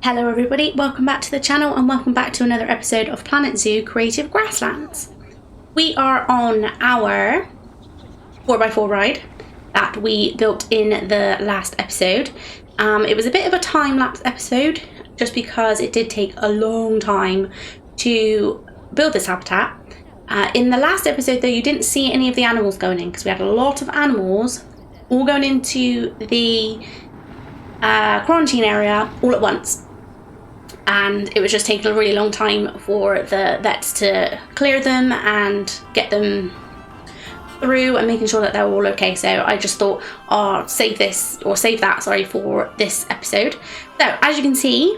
Hello everybody, welcome back to the channel and welcome back to another episode of Planet Zoo Creative Grasslands. We are on our 4x4 ride that we built in the last episode. It was a bit of a time-lapse episode just because it did take a long time to build this habitat. In the last episode though, you didn't see any of the animals going in because we had a lot of animals all going into the quarantine area all at once. And it was just taking a really long time for the vets to clear them and get them through and making sure that they're all okay. So I just thought, save that for this episode. So as you can see,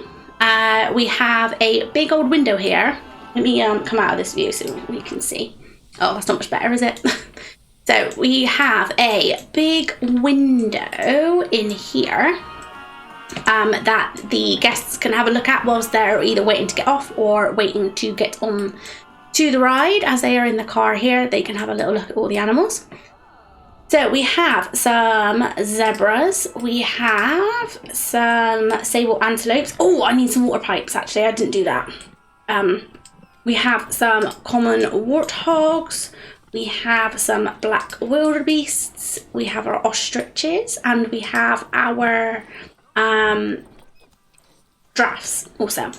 we have a big old window here. Let me come out of this view so we can see. Oh, that's not much better, is it? So we have a big window in here that the guests can have a look at whilst they're either waiting to get off or waiting to get on to the ride. As they are in the car here, they can have a little look at all the animals. So we have some zebras, we have some sable antelopes. Oh, I need some water pipes actually, I didn't do that. We have some common warthogs, we have some black wildebeests, we have our ostriches, and we have our giraffes also.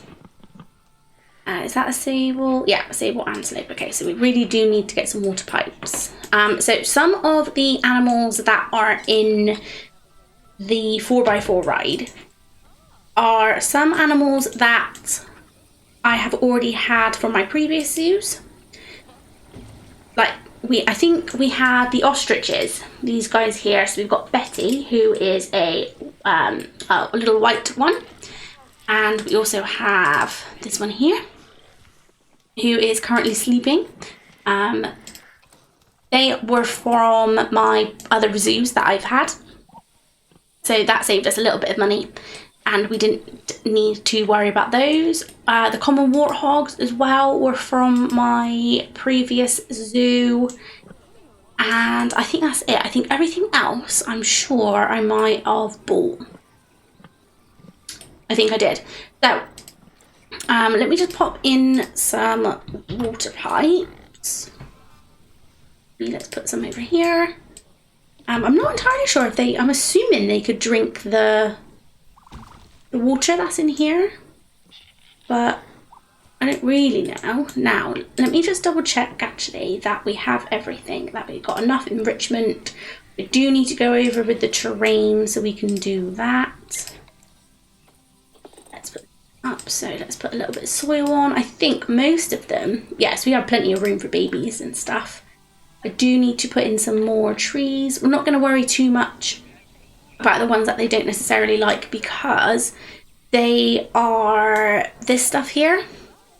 Is that a sable? Yeah, a sable antelope. Okay, so we really do need to get some water pipes. So some of the animals that are in the 4x4 ride are some animals that I have already had from my previous zoos. Like I think we had the ostriches, these guys here. So we've got Betty, who is a little white one, and we also have this one here, who is currently sleeping. They were from my other zoos that I've had, so that saved us a little bit of money, and we didn't need to worry about those. The common warthogs as well were from my previous zoo. And I think that's it. I think everything else, I'm sure I might have bought. I think I did. So, let me just pop in some water pipes. Let's put some over here. I'm not entirely sure if I'm assuming they could drink the water that's in here, but I don't really know. Now, let me just double check actually that we have everything, that we've got enough enrichment. We do need to go over with the terrain so we can do that. Let's put it up, so let's put a little bit of soil on. I think most of them, yes, we have plenty of room for babies and stuff. I do need to put in some more trees. We're not going to worry too much about the ones that they don't necessarily like because they are this stuff here.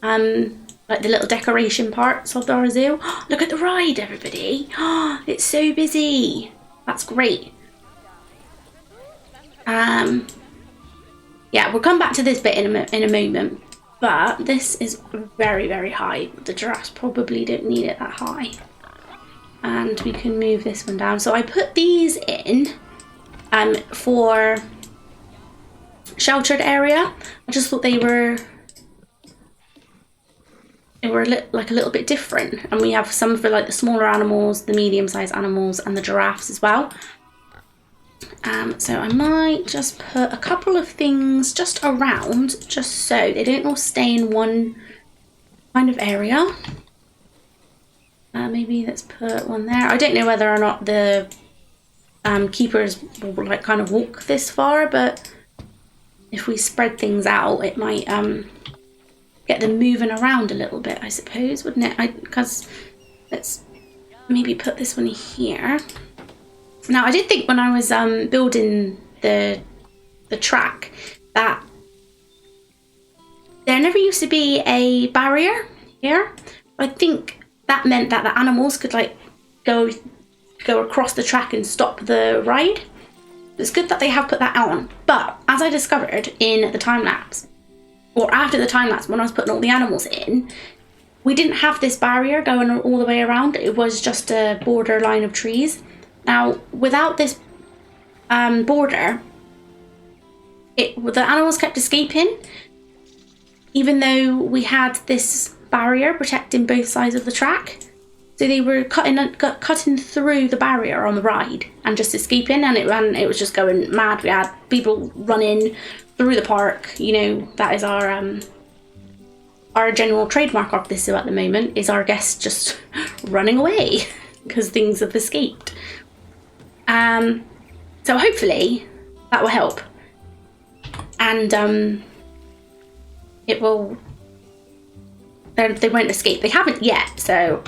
Like the little decoration parts of our zoo. Look at the ride, everybody. It's so busy. That's great. Yeah, we'll come back to this bit in a moment, but this is very, very high. The giraffes probably don't need it that high. And we can move this one down. So I put these in for sheltered area. I just thought they were like a little bit different, and we have some for like the smaller animals, the medium-sized animals, and the giraffes as well. So I might just put a couple of things just around, just so they don't all stay in one kind of area. Maybe let's put one there. I don't know whether or not the keepers will like kind of walk this far, but if we spread things out, it might get them moving around a little bit, I suppose, wouldn't it? Because let's maybe put this one here. Now, I did think when I was building the track that there never used to be a barrier here. I think that meant that the animals could like go across the track and stop the ride. It's good that they have put that on, but as I discovered in the time lapse, or after the time lapse when I was putting all the animals in, we didn't have this barrier going all the way around. It was just a border line of trees. Now, without this border, the animals kept escaping, even though we had this barrier protecting both sides of the track. So they were cutting through the barrier on the ride and just escaping, and it was just going mad. We had people running through the park. You know, that is our general trademark of this zoo at the moment, is our guests just running away because things have escaped. So hopefully that will help, and it will. They won't escape. They haven't yet, so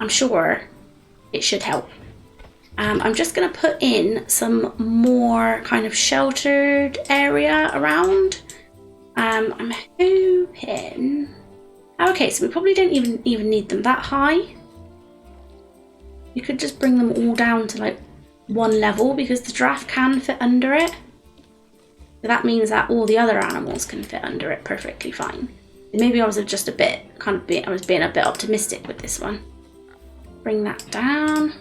I'm sure it should help. I'm just going to put in some more kind of sheltered area around. I'm hoping... Okay, so we probably don't even need them that high. You could just bring them all down to like one level, because the giraffe can fit under it. So that means that all the other animals can fit under it perfectly fine. Maybe I was just I was being a bit optimistic with this one. Bring that down.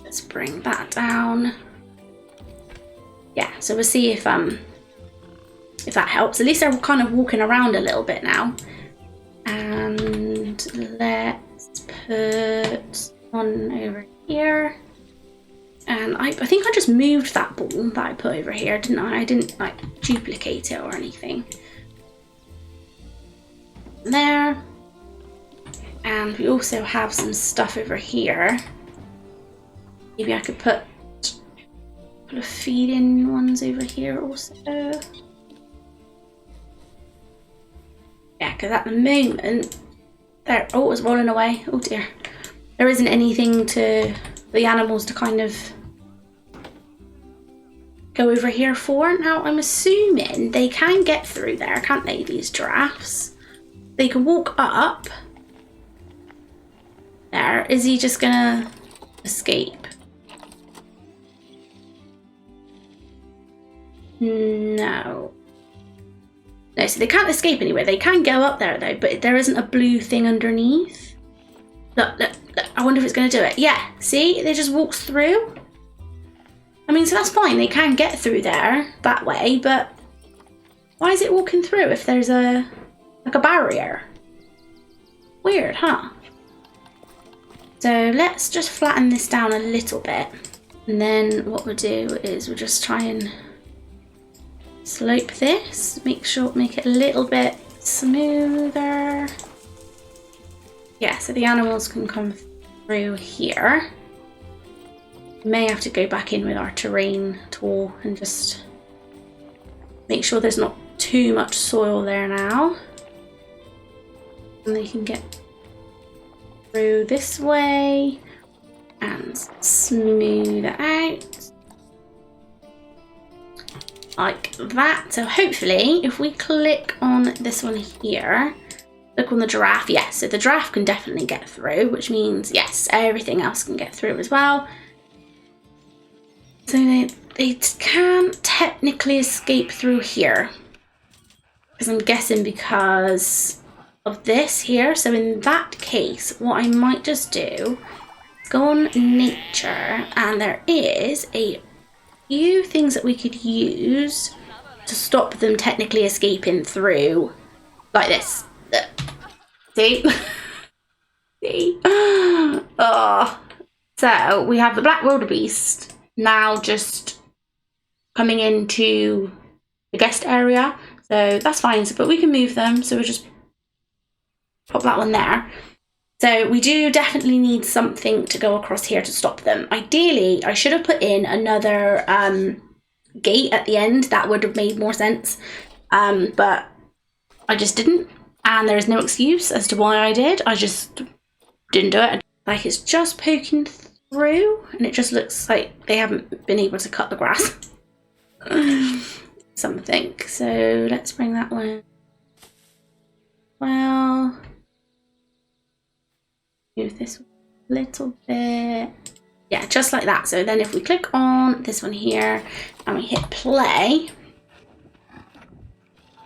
Let's bring that down. Yeah, so we'll see if that helps. At least they're kind of walking around a little bit now. And let's put one over here. And I think I just moved that ball that I put over here, didn't I? I didn't like duplicate it or anything. There. And we also have some stuff over here. Maybe I could put a feed-in ones over here also. Yeah, because at the moment, oh, it's rolling away. Oh dear. There isn't anything to the animals to kind of go over here for. Now, I'm assuming they can get through there, can't they, these giraffes? They can walk up. There. Is he just gonna escape? No. No, so they can't escape anywhere. They can go up there though, but there isn't a blue thing underneath. Look, look, look. I wonder if it's going to do it. Yeah, see? It just walks through. I mean, so that's fine. They can get through there that way, but why is it walking through if there's a barrier? Weird, huh? So let's just flatten this down a little bit. And then what we'll do is we'll just try and slope this. Make it a little bit smoother. Yeah, so the animals can come through here. We may have to go back in with our terrain tool and just make sure there's not too much soil there now. And they can get through this way and smooth it out. Like that. So hopefully, if we click on this one here, look on the giraffe, yes, so the giraffe can definitely get through, which means, yes, everything else can get through as well. So they can technically escape through here. Because I'm guessing because of this here. So in that case, what I might just do is go on nature, and there is a few things that we could use to stop them technically escaping through, like this. See? See? Oh. So we have the black wildebeest now just coming into the guest area. So that's fine, but we can move them. So we'll just pop that one there. So we do definitely need something to go across here to stop them. Ideally, I should have put in another gate at the end. That would have made more sense. But I just didn't. And there is no excuse as to why I did. I just didn't do it. Like, it's just poking through, and it just looks like they haven't been able to cut the grass. Something. So let's bring that one. Well, move this a little bit. Yeah, just like that. So then if we click on this one here and we hit play,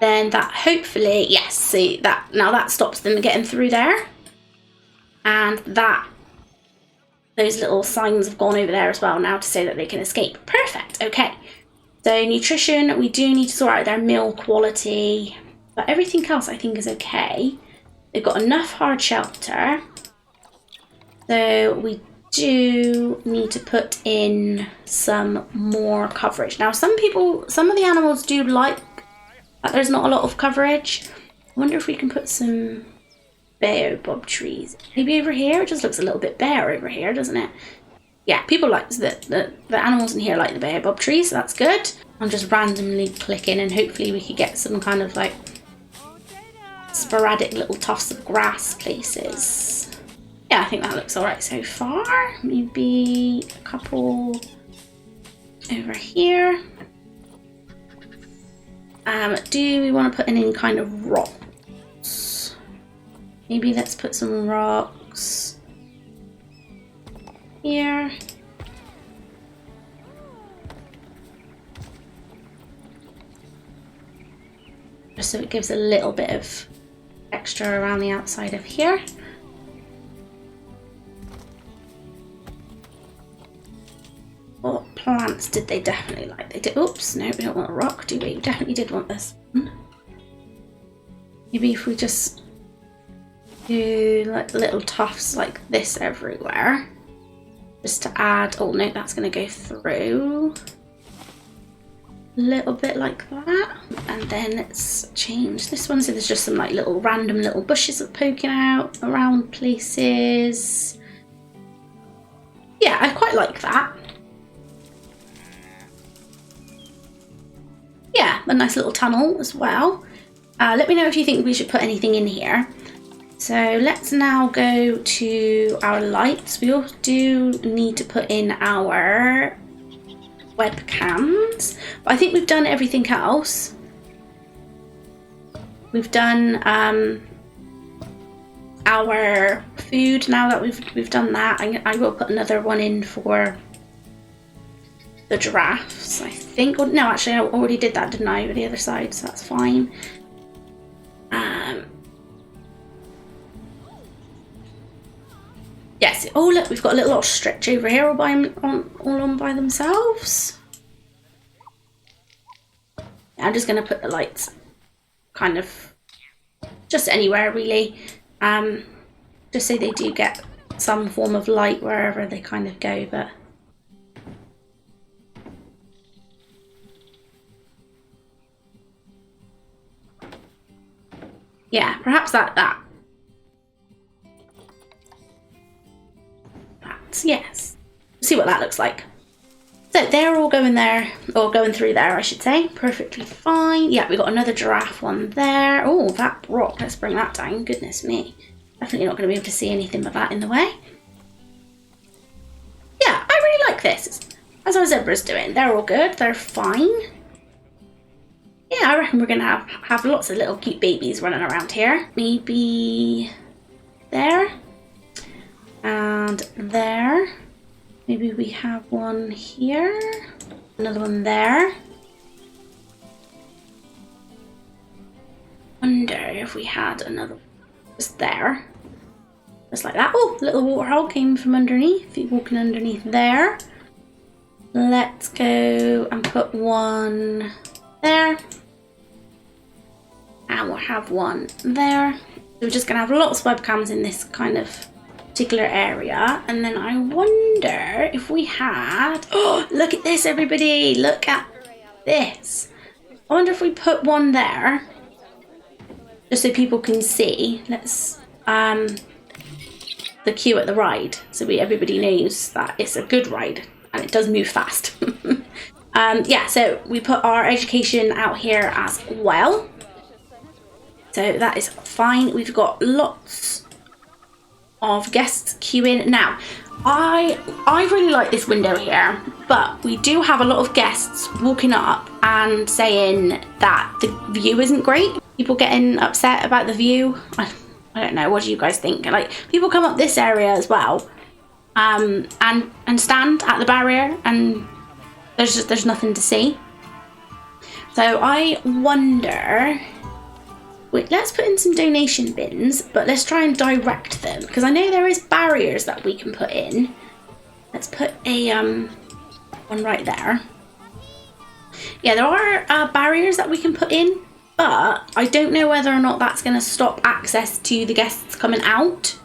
then that hopefully, yes, see that now that stops them getting through there. And that those little signs have gone over there as well now to say that they can escape. Perfect. Okay. So nutrition, we do need to sort out their meal quality, but everything else I think is okay. They've got enough hard shelter. So we do need to put in some more coverage. Now some of the animals do like that there's not a lot of coverage. I wonder if we can put some baobab trees. Maybe over here? It just looks a little bit bare over here, doesn't it? Yeah, people like the animals in here like the baobab trees, so that's good. I'm just randomly clicking and hopefully we could get some kind of like sporadic little tufts of grass places. Yeah, I think that looks alright so far. Maybe a couple over here. Do we want to put in any kind of rocks? Maybe let's put some rocks here. Just so it gives a little bit of extra around the outside of here. What plants did they definitely like? They did. Oops, no, we don't want a rock, do we? We definitely did want this. Maybe if we just do like little tufts like this everywhere, just to add. Oh no, that's going to go through a little bit like that, and then let's change this one so there's just some like little random little bushes that are poking out around places. Yeah, I quite like that. Yeah, a nice little tunnel as well. Let me know if you think we should put anything in here. So let's now go to our lights. We also do need to put in our webcams, but I think we've done everything else. We've done our food. Now that we've done that, I will put another one in for the giraffes, I think. Oh, no, actually I already did that, didn't I, over the other side, so that's fine. Yes. Oh look, we've got a little ostrich over here all on by themselves. Yeah, I'm just going to put the lights kind of just anywhere really, just so they do get some form of light wherever they kind of go. But yeah, perhaps that's yes. See what that looks like. So they're all going there, or going through there, I should say. Perfectly fine. Yeah, we got another giraffe one there. Oh, that rock. Let's bring that down. Goodness me. Definitely not going to be able to see anything but that in the way. Yeah, I really like this. How's our zebras doing? They're all good. They're fine. Yeah, I reckon we're going to have lots of little cute babies running around here. Maybe there. And there. Maybe we have one here. Another one there. Wonder if we had another just there. Just like that. Oh, little waterhole came from underneath. He's walking underneath there. Let's go and put one there. And we'll have one there. So we're just going to have lots of webcams in this kind of particular area. And then I wonder if we had... Oh, look at this, everybody. Look at this. I wonder if we put one there. Just so people can see. Let's... the queue at the ride. So everybody knows that it's a good ride. And it does move fast. Yeah, so we put our education out here as well. So that is fine. We've got lots of guests queuing. Now, I really like this window here, but we do have a lot of guests walking up and saying that the view isn't great. People getting upset about the view. I don't know, what do you guys think? Like, people come up this area as well, and stand at the barrier, and there's nothing to see. So I wonder... Wait, let's put in some donation bins, but let's try and direct them, because I know there is barriers that we can put in. let's put a one right there. Yeah, there are barriers that we can put in, but I don't know whether or not that's going to stop access to the guests coming out.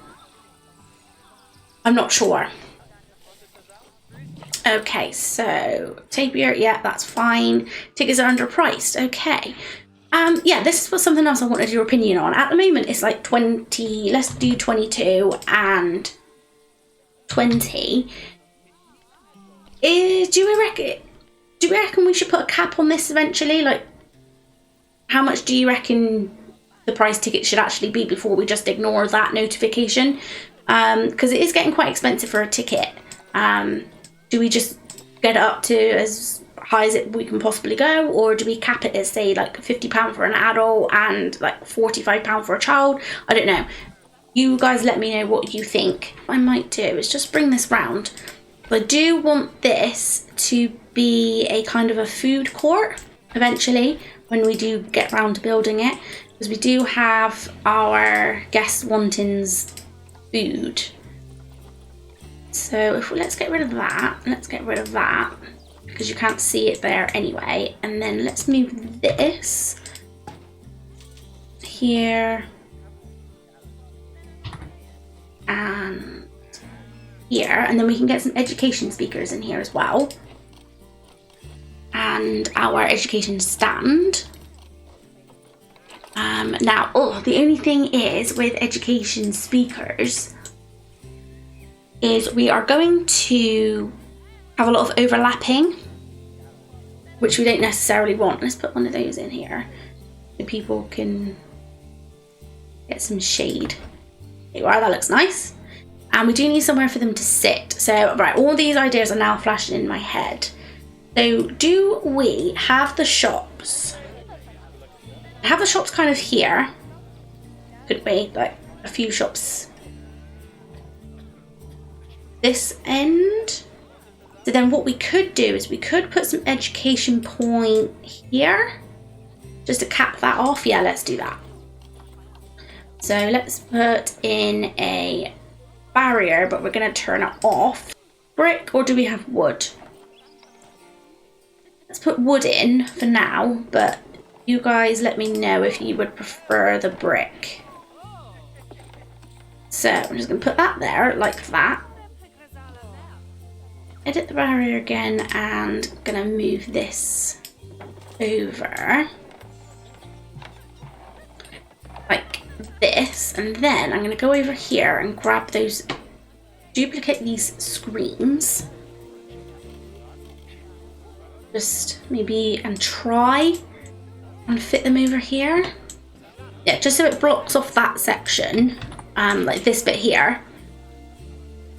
I'm not sure. Okay, so Tapir, yeah, that's fine. Tickets are underpriced. Okay. Yeah, this was something else I wanted your opinion on. At the moment, it's like 20. Let's do 22 and 20. Do we reckon we should put a cap on this eventually? Like, how much do you reckon the price ticket should actually be before we just ignore that notification? Because it is getting quite expensive for a ticket. Do we just get it up to as high as we can possibly go, or do we cap it as, say, like £50 for an adult and like £45 for a child? I don't know. You guys let me know what you think. What I might do is just bring this round. I do want this to be a kind of a food court eventually when we do get round to building it, because we do have our guest wantings food. So if let's get rid of that. Let's get rid of that because you can't see it there anyway. And then let's move this here and here, and then we can get some education speakers in here as well, and our education stand. Now, the only thing is with education speakers is we are going to have a lot of overlapping, which we don't necessarily want. Let's put one of those in here so people can get some shade. There you are, that looks nice. And we do need somewhere for them to sit. So, right, all these ideas are now flashing in my head. So, do we have the shops? Have the shops kind of here? Could we? Like, a few shops this end? So then what we could do is we could put some education point here. Just to cap that off. Yeah, let's do that. So, let's put in a barrier, but we're going to turn it off. Brick, or do we have wood? Let's put wood in for now, but you guys let me know if you would prefer the brick. So I'm just going to put that there like that. Edit the barrier again, and I'm going to move this over like this, and then I'm going to go over here and grab those, duplicate these screens, just maybe, and try and fit them over here. Yeah, just so it blocks off that section, like this bit here,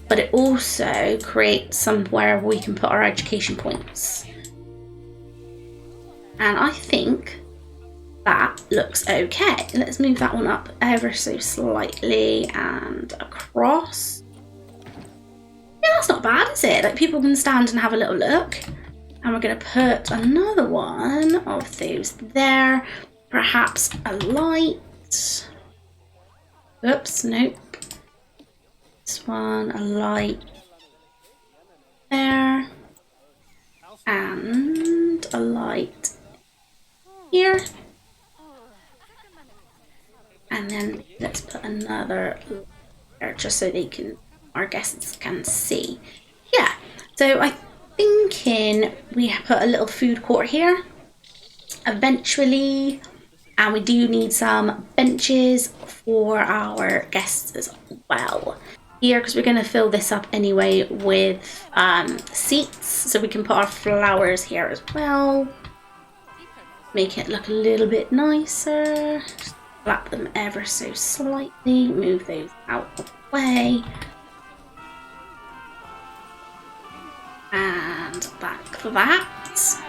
but it also creates somewhere we can put our education points. And I think that looks okay. Let's move that one up ever so slightly and across. Yeah, that's not bad, is it? Like, people can stand and have a little look. And we're going to put another one of those there. Perhaps a light. Oops, nope. This one, a light there. And a light here. And then let's put another there just so they can, our guests can see. Yeah, so I'm thinking we put a little food court here eventually, and we do need some benches for our guests as well here, because we're going to fill this up anyway with seats, so we can put our flowers here as well, make it look a little bit nicer. Just flap them ever so slightly, move those out of the way, and back for that.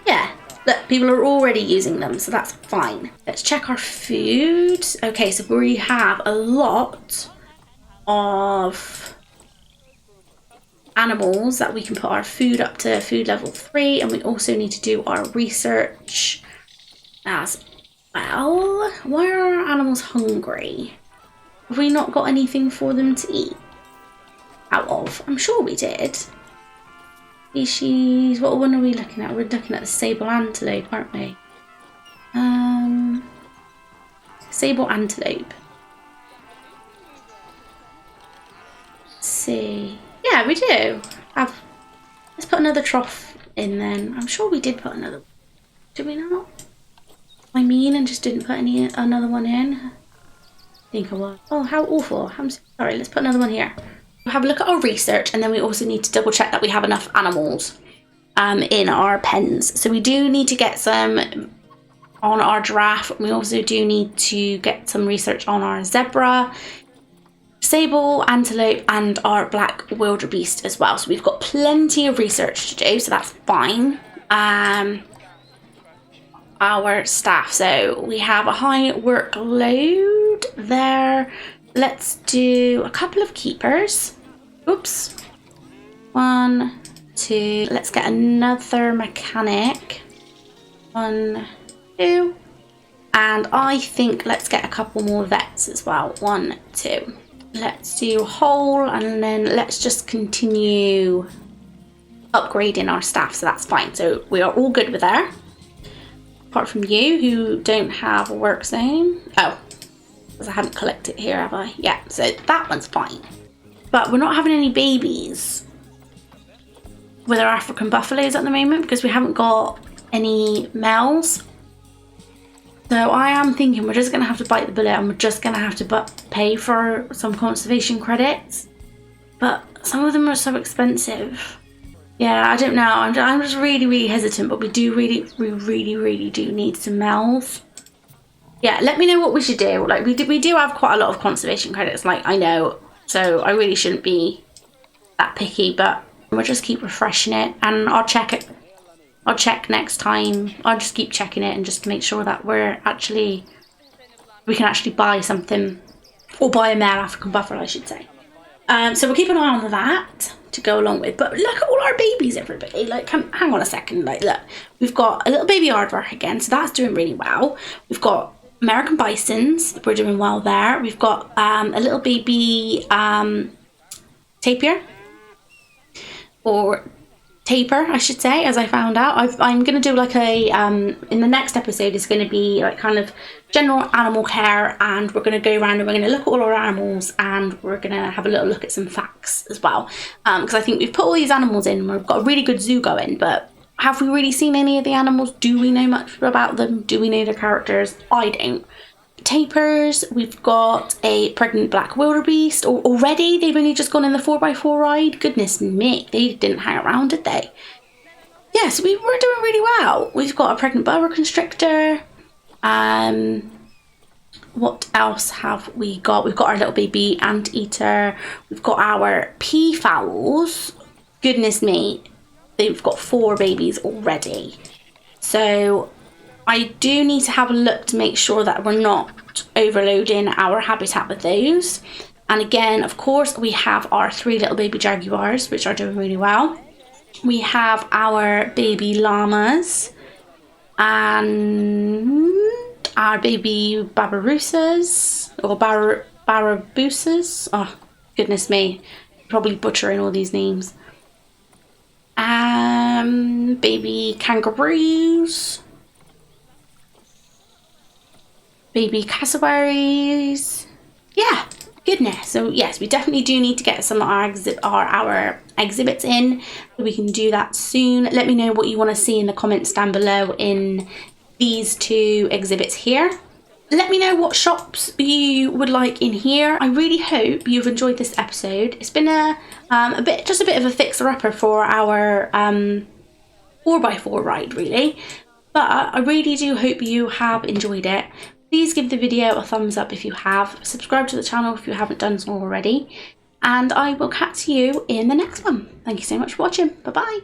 Yeah, look, people are already using them, so that's fine. Let's check our food. Okay, so we have a lot of animals that we can put our food up to food level 3, and we also need to do our research as well. Why are our animals hungry? Have we not got anything for them to eat? out of? I'm sure we did. Species, what one are we looking at? We're looking at the sable antelope, aren't we? Sable antelope. Let's see. Yeah, we do. Let's put another trough in then. I'm sure we did put another. Did we not? I mean, and just didn't put another one in. I think I was. Oh, how awful. I'm sorry. Let's put another one here. We'll have a look at our research, and then we also need to double check that we have enough animals in our pens. So we do need to get some on our giraffe. We also do need to get some research on our zebra, sable, antelope, and our black wildebeest as well. So we've got plenty of research to do, so that's fine. Our staff, so we have a high workload there. Let's do a couple of keepers. Oops. 1, 2. Let's get another mechanic. 1, 2. And I think let's get a couple more vets as well. 1, 2. Let's do whole, and then let's just continue upgrading our staff, so that's fine. So we are all good with there. Apart from you, who don't have a work zone. Oh, because I haven't collected here, have I? Yeah, so that one's fine. But we're not having any babies with our African buffaloes at the moment because we haven't got any males. So I am thinking we're just going to have to bite the bullet and we're just going to have to pay for some conservation credits. But some of them are so expensive. Yeah, I don't know. I'm just really hesitant, but we really do need some males. Yeah, let me know what we should do. Like we do have quite a lot of conservation credits, like I know. So I really shouldn't be that picky, but we'll just keep refreshing it, and I'll check it. I'll check next time. I'll just keep checking it and just make sure that we can actually buy something, or buy a male African buffalo, I should say. So we'll keep an eye on that to go along with. But look at all our babies, everybody. Like, hang on a second. Like, look, we've got a little baby aardvark again, so that's doing really well. We've got American bisons. We're doing well there. We've got a little baby tapir, or taper, I should say, as I found out. I'm going to do like a, in the next episode is going to be like kind of general animal care, and we're going to go around and we're going to look at all our animals, and we're going to have a little look at some facts as well. Because I think we've put all these animals in, we've got a really good zoo going, but have we really seen any of the animals? Do we know much about them? Do we know their characters? I don't. Tapirs, we've got a pregnant black wildebeest. Already, they've only just gone in the 4x4 ride. Goodness me, they didn't hang around, did they? Yes, we're doing really well. We've got a pregnant boa constrictor. What else have we got? We've got our little baby anteater. We've got our peafowls. Goodness me, they've got 4 babies already. So I do need to have a look to make sure that we're not overloading our habitat with those. And again, of course, we have our 3 little baby jaguars, which are doing really well. We have our baby llamas and our baby barbarossas, or barabusas. Oh, goodness me, probably butchering all these names. Baby kangaroos. Baby cassowaries. Yeah, goodness. So yes, we definitely do need to get some of our exhibits in, so we can do that soon. Let me know what you want to see in the comments down below in these 2 exhibits here. Let me know what shops you would like in here. I really hope you've enjoyed this episode. It's been a bit of a fixer-upper for our 4x4 ride, really. But I really do hope you have enjoyed it. Please give the video a thumbs up if you have. Subscribe to the channel if you haven't done so already. And I will catch you in the next one. Thank you so much for watching. Bye-bye.